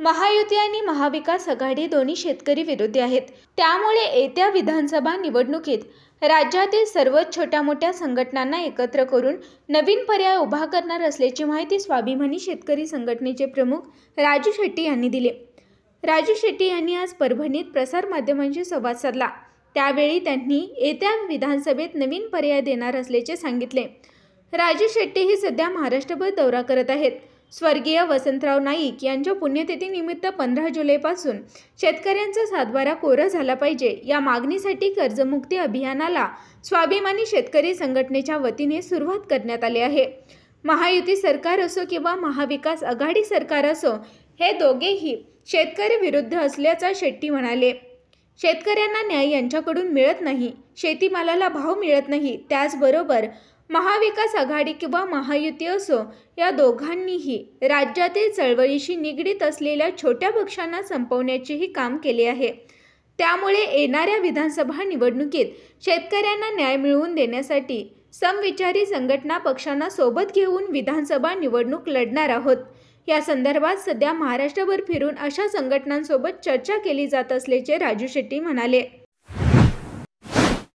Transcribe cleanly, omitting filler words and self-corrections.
महायुती आणि महाविकास आघाडी दोन्ही शेतकरी विरोधी आहेत। त्यामुळे येत्या विधानसभा निवडणुकीत राज्यातील सर्वच छोट्या मोठ्या संघटनांना एकत्र करून नवीन पर्याय उभा करणार असल्याची माहिती स्वाभिमानी शेतकरी संघटनेचे प्रमुख राजू शेट्टी यांनी दिली। राजू शेट्टी यांनी आज परभणीत प्रसार माध्यमांशी संवाद साधला। त्यावेळी त्यांनी येत्या विधानसभेत नवीन पर्याय देणार असल्याचे सांगितले। राजू शेट्टी ही सध्या महाराष्ट्रभर दौरा करत आहेत। स्वर्गीय वसंतराव नाईक यांच्या पुण्यतिथीनिमित्त 15 जुलैपासून शेतकऱ्यांचा सातबारा कोरा झाला पाहिजे या मागणीसाठी कर्जमुक्ती अभियानाला स्वाभिमानी शेतकरी संघटनेच्या वतीने सुरुवात करण्यात आली आहे। महायुती सरकार असो किंवा महाविकास आघाडी सरकार असो, हे दोघेही शेतकरी विरुद्ध असल्याचा शेट्टी म्हणाले। शेतकऱ्यांना न्याय यांच्याकडून मिळत नाही, शेतीमालाला भाव मिळत नाही। त्याचबरोबर महाविकास आघाडी किंवा महायुती असो, या दोघांनीही राज्यातील चळवळीशी निगडीत असलेल्या छोट्या पक्षांना संपवण्याचेही काम केले आहे। त्यामुळे येणाऱ्या विधानसभा निवडणुकीत शेतकऱ्यांना न्याय मिळवून देण्यासाठी समविचारी संघटना पक्षांना सोबत घेऊन विधानसभा निवडणूक लढणार आहोत। या संदर्भात सध्या महाराष्ट्रभर फिरून अशा संघटनांसोबत चर्चा केली जात असल्याचे राजू शेट्टी म्हणाले।